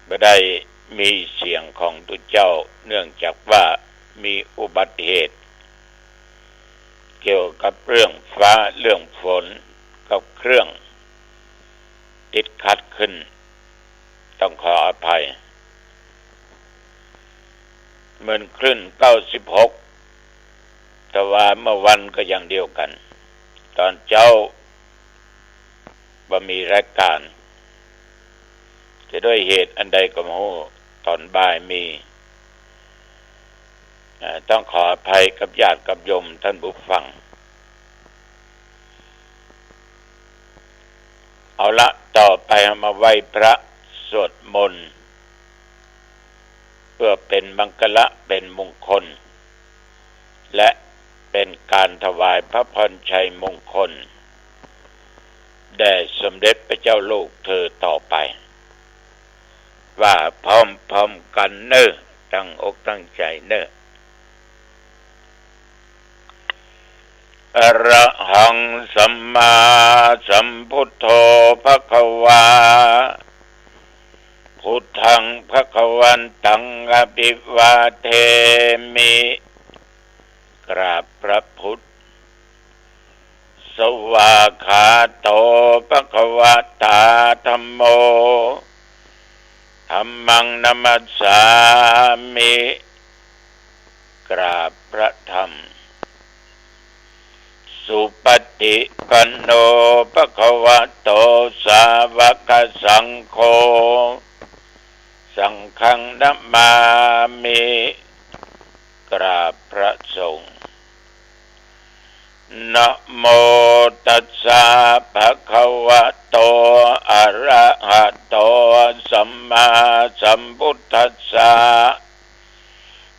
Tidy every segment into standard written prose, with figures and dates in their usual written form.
ไม่ได้มีเสียงของตุเจ้าเนื่องจากว่ามีอุบัติเหตุเกี่ยวกับเรื่องฟ้าเรื่องฝนกับเครื่องติดขัดขึ้นต้องขออภัยเหมือนคลื่น96แต่ว่าเมื่อวันก็อย่างเดียวกันตอนเจ้าบ่มีรายการจะด้วยเหตุอันใดก็ไม่รู้ตอนบ่ายมีต้องขออภัยกับญาติกับโยมท่านผู้ฟังเอาละต่อไปมาไหว้พระสวดมนต์เพื่อเป็นมังคละเป็นมงคลและเป็นการถวายพระพรชัยมงคลแด่สมเด็จพระเจ้าลูกเธอต่อไปว่าพร้อมๆกันเนอะตั้งอกตั้งใจเนอะอะระหังสัมมาสัมพุทโธภควาพุทธังภควันตังอภิวาเทมิกราบพระพุทธสวากขาโตภควตาธัมโมธัมมังนัมมัสสามิกราบพระธรรมสุปฏิปันโนภควโตสาวกสังโฆสังฆังนัมมามิกราบพระสงฆ์นะโมตัสสะภะคะวะโตอะระหะโตสัมมาสัมพุทธัสสะ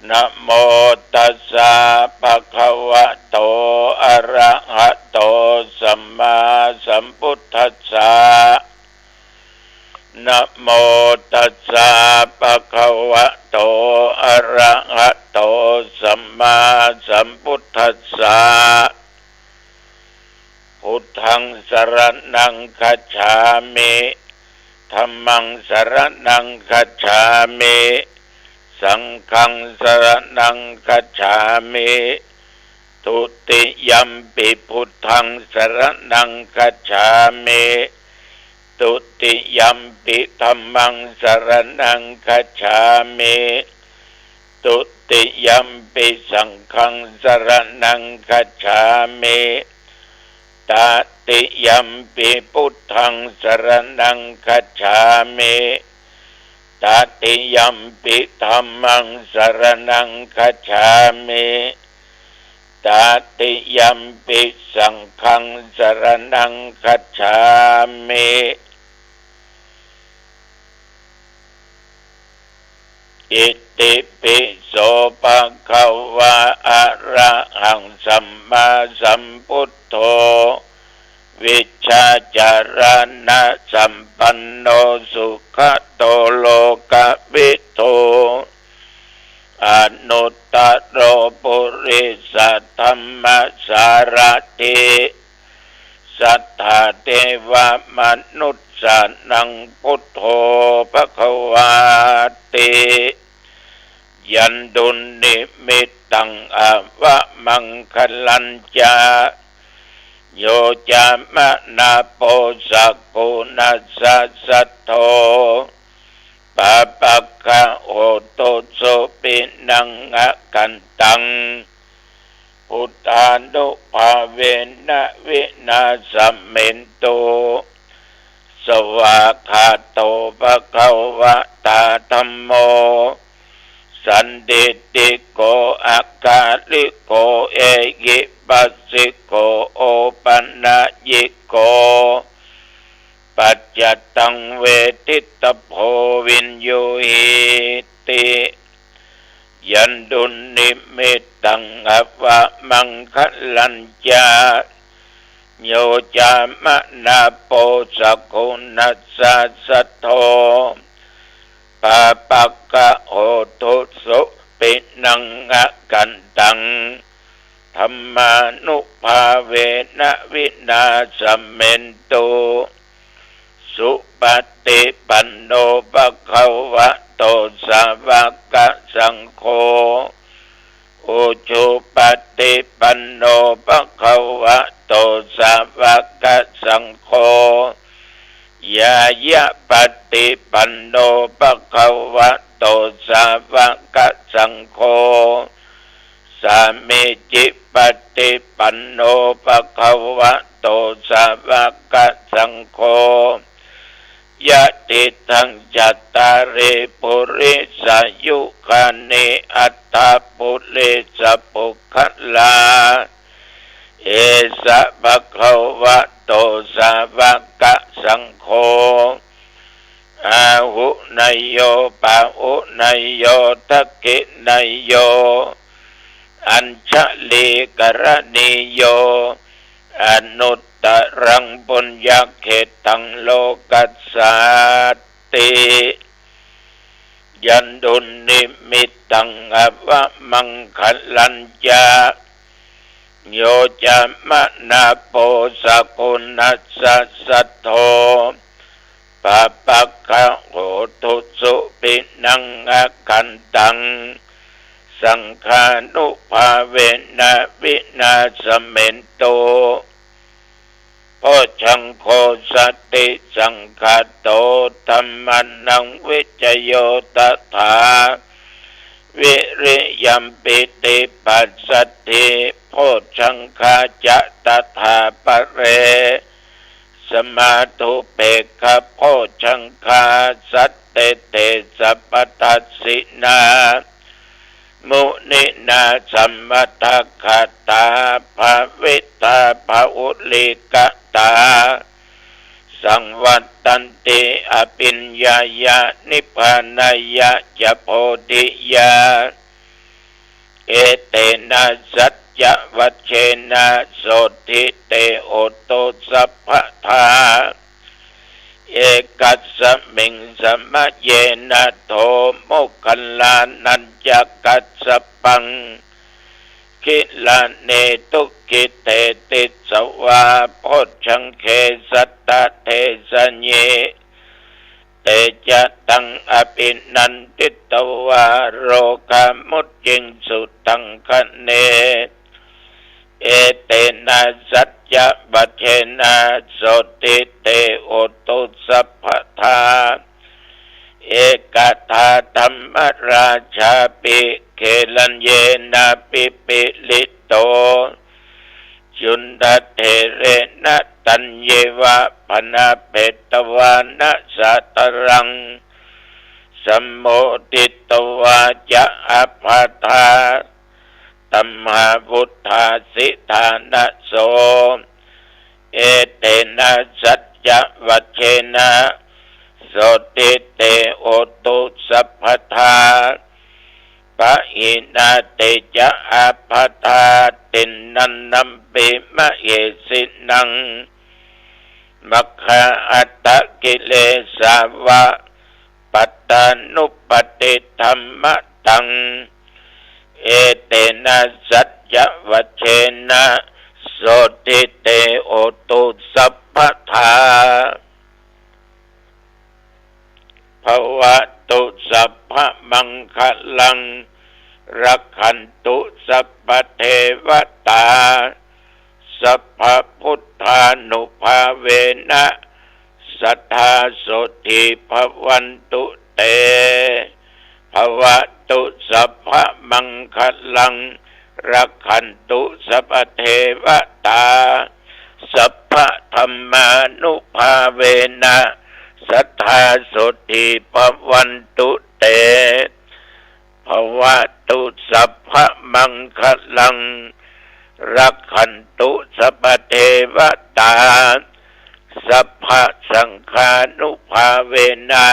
นะโมตัสสะภะคะวะโตอะระหะโตสัมมาสัมพุทธัสสะนะโมตัสสะภะคะวะโตอะระหะโตสัมมาสัมพุทธัสสะพุทธังสรณังคัจฉามิธัมมังสรณังคัจฉามิสังฆังสรณังคัจฉามิทุติยัมปิพุทธังสรณังคัจฉามิทุติยัมปิธัมมังสรณังคัจฉามิทุติยัมปิสังฆังสรณังคัจฉามิตติยัมปิพุทธังสรณังคัจฉามิตติยัมปิธัมมังสรณังคัจฉามิตติยัมปิสังฆังสรณังคัจฉามิอิติปิโสภะคะวะอะระหังสัมมาสัมพุทโธวิชชาจารณะสัมปันโนสุขโตโลกวิทูอนุตตโรปุริสธัมมสารถิสัทธาเทวมนุษย์สานังพุทโธภควาติยันดุลนิมิตตังอวะมังคลัญจาโยจามะนาโปสักกุนัสสะสัทโธปะปะกะโหตุสุปินังอะกันตังพุทธานุภาเวนะวินาสเมนโตสวากขาโตภะคะวะตาธัมโมสันติติโกอาการิโกเอกิปัสสิโกโอปันนายิโกปัจจตังเวทิตโพวินโยหิติยันดุลนิมิตตังอวะมังคลัญจาโยจามะนาโปสักขุนัสสะสัทโธปะปะกะโหตุสุปินังอะกันตังธัมมานุภาเวนะวินาสเมนโตส สุปฏิปันโนภะคะวะโตสาวกสังโฆอุชุปฏิปันโนภะคะวะโตสาวกสังโฆยายะปฏิปันโนภะคะวะโตสาวกสังโฆสามิจิปฏิปันโนภะคะวะโตสาวกสังโฆยะติทังจัตตาริปุริสายุคานิอัตถปุริสปุคลาเอสะภะคะวะโตสาวกสังโฆอาหุนยโยปะหุนยโยทักขินยโยอัญชลีกรณีโยอนุตตรังปุญญเขตังโลกัสสาติยันดุนิมิตตังอวะมังคลัญญาโยจามะนาโปสกุนัสสะสัทโธปะปะคะโหตุสุปินังอคันตังสังฆานุภาเวนะวินาสเมนโตโพชังโคสติสังฆาโตธัมมานังวิจโยตถาวิริยัมปิติปัสสติโพชังคาจะตถาปะเรสมาธุเปกขโพชังคาสัตเตเตสัพพทัสสินามุนินาสัมมตคาตาภาวิตาภาอุลิกตาสังวัตตันติอภิญญายะนิพพานายะจะโพธิยาเอเตนะสัจจวัชเชนะโสติเตโอโตสัพพทาเอกัสสมิงสมะเยนะโทโมคคัลลานัญจกัสสปังคิลาเนตุกิเตติสวาโพชังเคสัตตะเทสเยเตจะตังอภินันติตวาโรกามุจจิงสุตังคะเนเอเตนะสัจจะบัจเจนะโสติเตโอตุสัพพทาเอกทาธรรมราชาปิเคลัญเยนะปิปิลิโตจุนดาเทเรนะตัญเยวะพนาเพตวานะสัตรังสัมโมติตวาจะอัปปทาตัมมาพุทธาสิทานะโสเอเตนะสัจจวัชเชนะโสติเตโอตุสัพพทาปะหินาเตจะอัปปทาตินนันนัมปิมะเยสินังมัคคะอัตตกิเลสาวะปัตตานุปติธัมมะตังเอเตนะสัจจวัชเชนะโสติเตโอตุสัพพทาภวตุสัพพมังคลังรักขันตุสัพพเทวตาสัพพพุทธานุภาเวนะสัทธาโสติภวันตุเตภวตุสัพพมังคลังรักขันตุสัพพเทวตาสัพพธัมมานุภาเวนะสัทธาโสติภวันตุเตภวตุสัพพมังคลังรักขันตุสัพพเทวตาสัพพสังฆานุภาเวนะ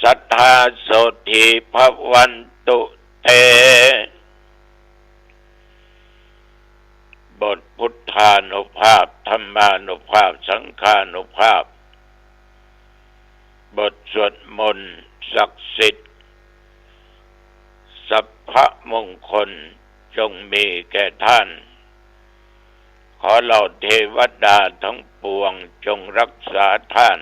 สัทธาโสติภวันตุเตบทพุทธานุภาพธรรมานุภาพสังฆานุภาพบทสวดมนต์ศักดิ์สิทธิ์สัพพมงคลจงมีแก่ท่านขอเหล่าเทวดาทั้งปวงจงรักษาท่าน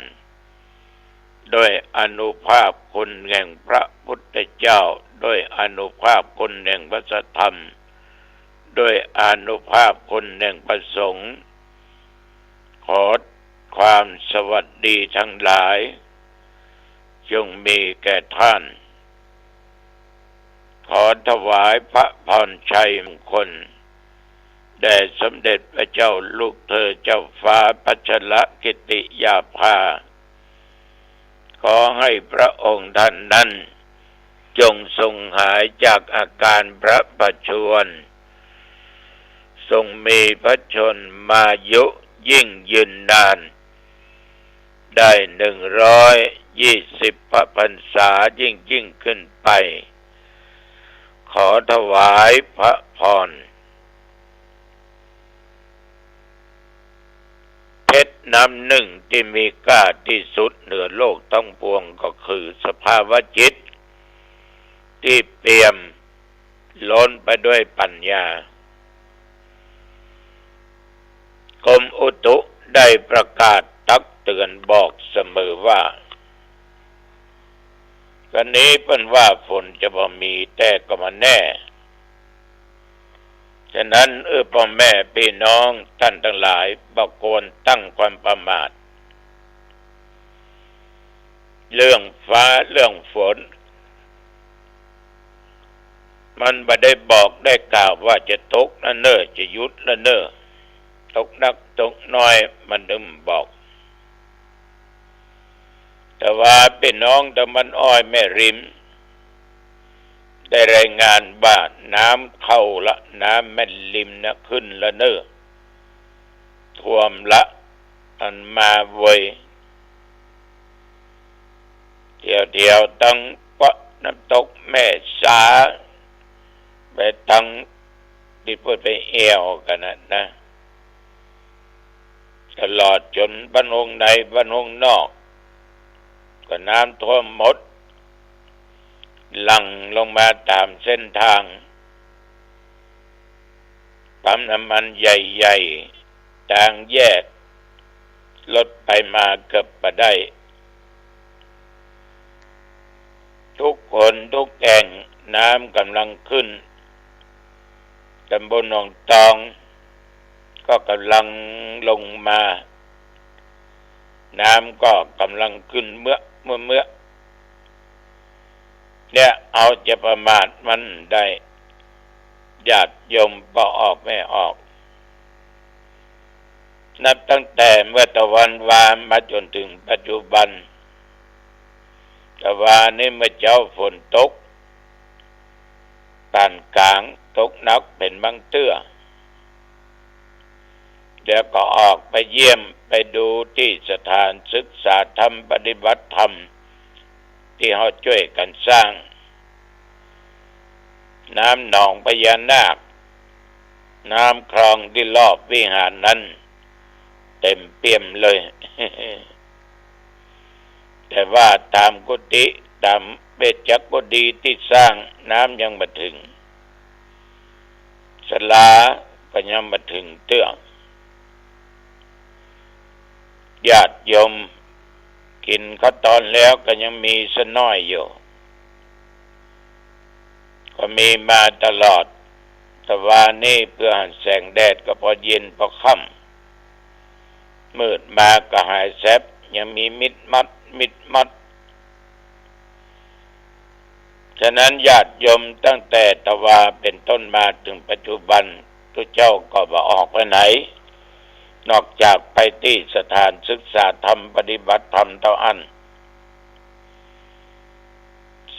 ด้วยอานุภาพคุณแห่งพระพุทธเจ้าด้วยอานุภาพคุณแห่งพระธรรมด้วยอานุภาพคุณแห่งพระสงฆ์ขอความสวัสดีทั้งหลายจงมีแก่ท่านขอถวายพระพรชัยมงคลแด่สมเด็จพระเจ้าลูกเธอเจ้าฟ้าพัชรกิติยาภาขอให้พระองค์ท่านนั้นจงทรงหายจากอาการพระประชวรทรงมีพระชนมายุยิ่งยืนนานได้120 พระพรรษายิ่งขึ้นไปขอถวายพระพรเพชรน้ำหนึ่งที่มีค่าที่สุดเหนือโลกทั้งปวงก็คือสภาวะจิตที่เปี่ยมล้นไปด้วยปัญญากรมอุตุได้ประกาศตักเตือนบอกเสมอว่าวันนี้เป็นว่าฝนจะบ่มีแต่ก็มาแน่ฉะนั้นพ่อแม่พี่น้องท่านทั้งหลายบ่ควรตั้งความประมาทเรื่องฟ้าเรื่องฝนมันบ่ได้บอกได้กล่าวว่าจะตกละเน้อจะหยุดละเน้อตกนักตกน้อยมันดึงบอกแต่ว่าพี่น้องตะมันอ้อยแม่ริมได้รายงานว่าน้ำเข้าละน้ำแม่ริมนะขึ้นละเน้อท่วมละอันมาเวยเที่ยวตั้งปะน้ำตกแม่สาไปตั้งที่พูดไปเอวกันนะตลอดจนบ้านองในบ้านองนอกก็น้ำท่วมหมดหลั่งลงมาตามเส้นทางปั๊มน้ำมันใหญ่ๆทางแยกรถไปมาเกือบบ่ได้ทุกคนทุกแห่งน้ำกำลังขึ้นตำบลหนองตองก็กำลังลงมาน้ำก็กำลังขึ้นเมื่อเนี่ยเอาจะประมาทมันได้ญาติโยมก็ออกไม่ออกนับตั้งแต่เมื่อตะวันวานมาจนถึงปัจจุบันตะวันนี้เมื่อเจ้าฝนตกปานกลางตกหนักเป็นบางเตื้อเดี๋ยวก็ออกไปเยี่ยมไปดูที่สถานศึกษาธรรมปฏิบัติธรรมที่เขาช่วยกันสร้างน้ำหนองพญานาคน้ำคลองที่รอบวิหารนั้นเต็มเปี่ยมเลย แต่ว่าตามกุฏิตามเบญจกุฏิที่สร้างน้ำยังไม่ถึงศาลาก็ยังไม่ถึงเตื้อญาติโยมกินข้าวตอนแล้วก็ยังมีสน้อยอยู่ก็มีมาตลอดแต่ว่านี่เพื่อหันแสงแดดก็พอเย็นพอค่ำมืดมาก็หายแสบยังมีมิดมัดฉะนั้นญาติโยมตั้งแต่ตะวาเป็นต้นมาถึงปัจจุบันทุกเจ้าก็บ่ออกไปไหนนอกจากไปที่สถานศึกษาธรรมปฏิบัติธรรมเท่านั้น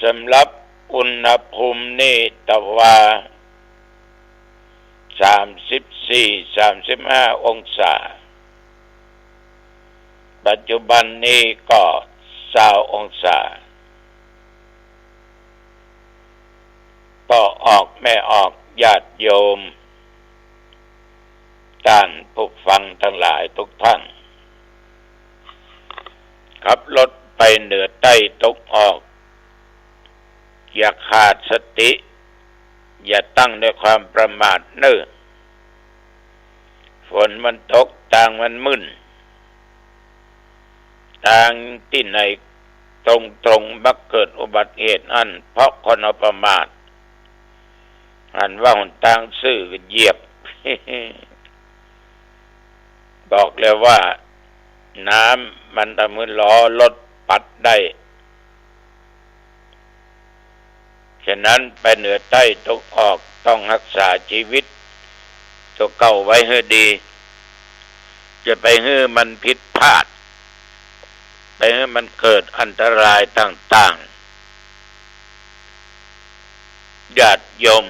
สำหรับอุณหภูมินี่ตะวา34-35 องศาปัจจุบันนี้ก็20 องศาก็ออกไม่ออกญาติโยมท่านผู้ฟังทั้งหลายทุกท่านขับรถไปเหนือใต้ตกออกอย่าขาดสติอย่าตั้งด้วยความประมาทเน้อฝนมันตกทางมันมึนทางที่ไหน ตรงมักเกิดอุบัติเหตุอันเพราะคนเอาประมาทหันว่าหนทางซื่อเหยียบ บอกเลยว่าน้ำมันทำให้ล้อรถปัดได้ฉะนั้นไปเหนือใต้ตกออกต้องรักษาชีวิตตัวเก่าไว้ให้ดีจะไปให้มันผิดพลาดไปให้มันเกิดอันตรายต่างๆญาติโยม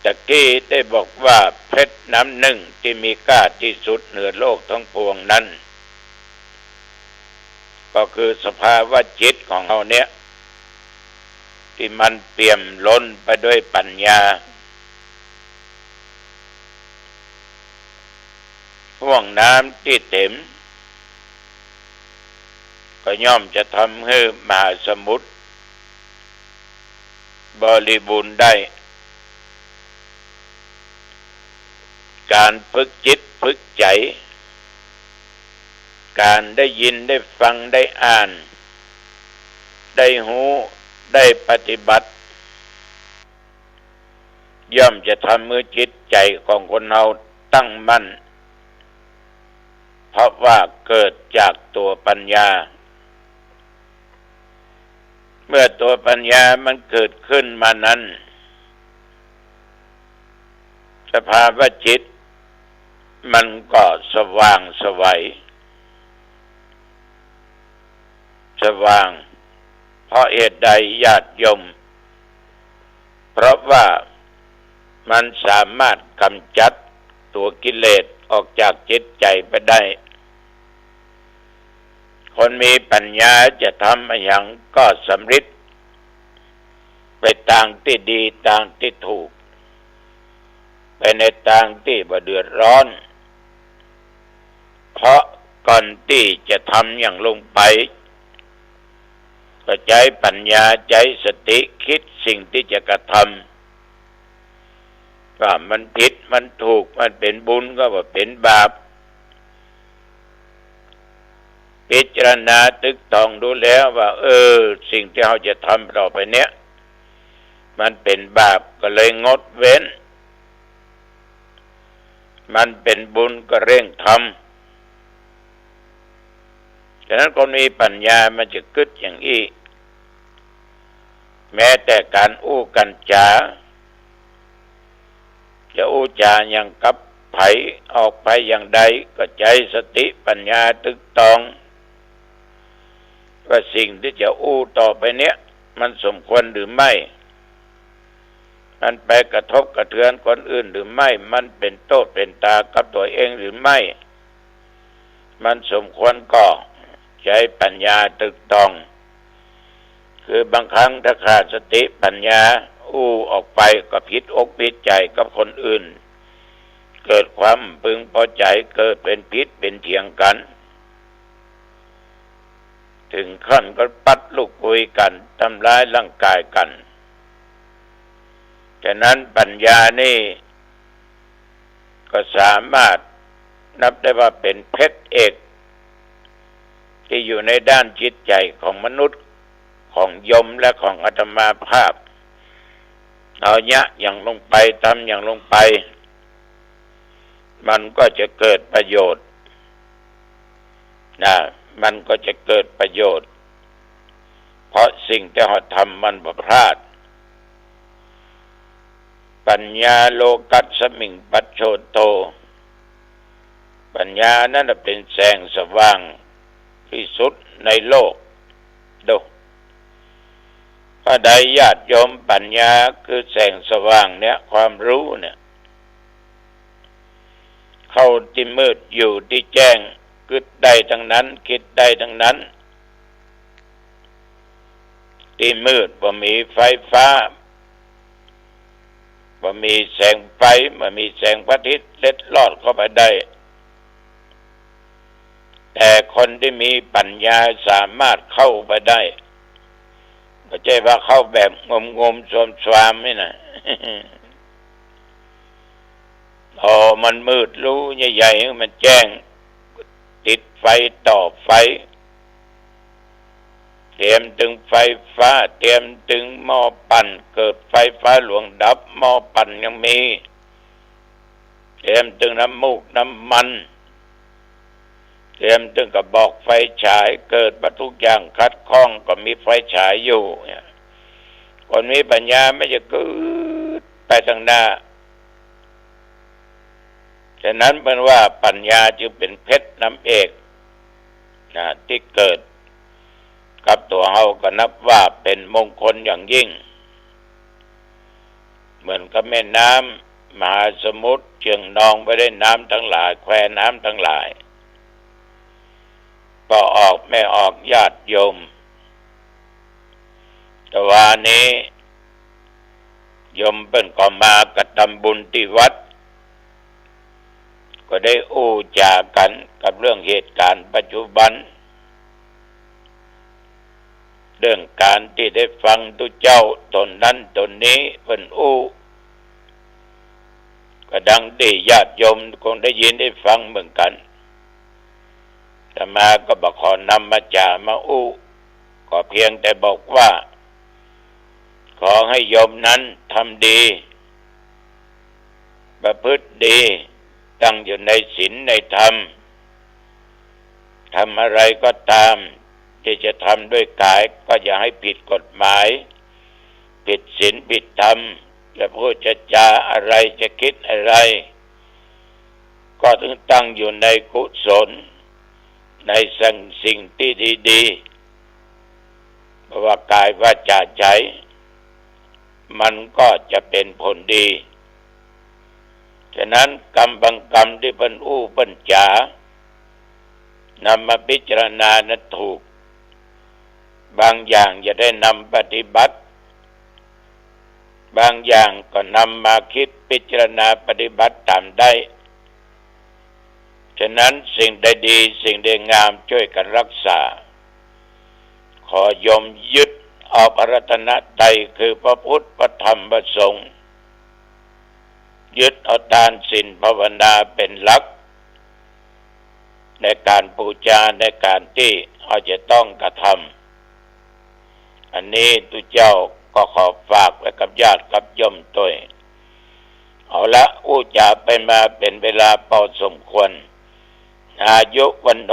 ตะกี้ได้บอกว่าเพชรน้ำหนึ่งที่มีค่าที่สุดเหนือโลกทั้งปวงนั้นก็คือสภาวะจิตของเราเนี่ยที่มันเปี่ยมล้นไปด้วยปัญญาห่วงน้ำที่เต็มก็ย่อมจะทำให้มหาสมุทรบริบูรณ์ได้การฝึกจิตฝึกใจการได้ยินได้ฟังได้อ่านได้หูได้ปฏิบัติย่อมจะทำให้จิตใจของคนเราตั้งมั่นเพราะว่าเกิดจากตัวปัญญาเมื่อตัวปัญญามันเกิดขึ้นมานั้นสภาวะจิตมันก็สว่างไสวสว่างเพราะเหตุใดญาติโยมเพราะว่ามันสามารถกำจัดตัวกิเลสออกจากจิตใจไปได้คนมีปัญญาจะทำอะไรอย่างก็สำเร็จไปทางที่ดีทางที่ถูกไปในทางที่บ่เดือดร้อนเพราะก่อนที่จะทำอย่างลงไปก็ใช้ปัญญาใช้สติคิดสิ่งที่จะกระทำว่ามันผิดมันถูกมันเป็นบุญก็ว่าเป็นบาปพิจารณาตึกตองดูแล้วว่าสิ่งที่เราจะทำต่อไปเนี้ยมันเป็นบาปก็เลยงดเว้นมันเป็นบุญก็เร่งทำฉะนั้นคนมีปัญญามันจะคิดอย่างนี้แม้แต่การอู้กันจาจะอู้จาอย่างกับไผออกไปอย่างใดก็ใจสติปัญญาตึกตองว่าสิ่งที่จะอู้ต่อไปเนี้ยมันสมควรหรือไม่มันไปกระทบกระเทือนคนอื่นหรือไม่มันเป็นโทษเป็นตากับตัวเองหรือไม่มันสมควรก็ใช้ปัญญาตึกตองคือบางครั้งถ้าขาดสติปัญญาอู้ออกไปก็ผิดอกผิดใจกับคนอื่นเกิดความพึงพอใจเกิดเป็นพิษเป็นเถียงกันถึงขั้นก็ปัดลูกคุยกันทำร้ายร่างกายกันฉะนั้นปัญญานี่ก็สามารถนับได้ว่าเป็นเพชรเอกที่อยู่ในด้านจิตใจของมนุษย์ของโยมและของอาตมาภาพเอาอย่างลงไปทำอย่างลงไปมันก็จะเกิดประโยชน์มันก็จะเกิดประโยชน์เพราะสิ่งที่เราทำมันบ่พลาดปัญญาโลกัสสมิงปัจโชโตปัญญานั้นเป็นแสงสว่างที่สุดในโลกดูถ้าใดญาติโยมปัญญาคือแสงสว่างเนี่ยความรู้เนี่ยเข้าที่มืดอยู่ที่แจ้งคิดได้ทั้งนั้นคิดได้ทั้งนั้นที่มืดบ่มีไฟฟ้าบ่มีแสงไฟบ่มีแสงพระอาทิตย์เล็ดลอดเข้าไปได้แต่คนที่มีปัญญาสามารถเข้าไปได้ไม่ใช่ว่าเข้าแบบงมๆสวมๆนี่นะ มันมืดรู้ใหญ่ๆมันแจ้ง ติดไฟต่อไฟเตรียมถึงไฟฟ้าเตรียมถึงหม้อปั่นเกิดไฟฟ้าหลวงดับหม้อปั่นยังมีเตรียมถึงน้ำมูกน้ำมันเตรียมถึงกระบอกไฟฉายเกิดมาทุกอย่างคัดข้องก็มีไฟฉายอยู่คนมีปัญญาไม่จะเกิดไปทางหน้าฉะนั้นเป็นว่าปัญญาจึงเป็นเพชรน้ำเอกที่เกิดกับตัวเฮาก็นับว่าเป็นมงคลอย่างยิ่งเหมือนกับแม่น้ำมหาสมุทรเจืองนองไปด้วยน้ำทั้งหลายแควน้ำทั้งหลายก็ออกไม่ออกญาติโยมแต่ว่านี้โยมเป็นก็มากระทำบุญที่วัดก็ได้อู้จากันกับเรื่องเหตุการณ์ปัจจุบันเรื่องการที่ได้ฟังตุเจ้าตนนั้นตนนี้เป็นอู้ก็ดังที่ญาติโยมคงได้ยินได้ฟังเหมือนกันแต่มาก็บอกขอนำมาจามาอู้ก็เพียงแต่บอกว่าขอให้โยมนั้นทำดีประพฤติดีตั้งอยู่ในศีลในธรรมทำอะไรก็ตามที่จะทำด้วยกายก็อย่าให้ผิดกฎหมายผิดศีลผิดธรรมจะพูดจะจาอะไรจะคิดอะไรก็ต้องตั้งอยู่ในกุศลในสิ่งที่ดีๆเพราะว่ากายวาจาใจมันก็จะเป็นผลดีฉะนั้นกรรมบางกรรมที่เป็นอู้เป็นจานำมาพิจารณานั้นถูกบางอย่างจะได้นำปฏิบัติบางอย่างก็นำมาคิดพิจารณาปฏิบัติตามได้ฉะนั้นสิ่งใดดีสิ่งใดงามช่วยกันรักษาขอยมยึดเอาพระรัตนตรัยคือพระพุทธพระธรรมพระสงฆ์ยึดเอาทานศีลภาวนาเป็นหลักในการบูชาในการที่เราจะต้องกระทำอันนี้ตุเจ้าก็ขอฝากไว้กับญาติกับโยมตัวเอาละอู้จาไปมาเป็นเวลาพอสมควรอายุวันโน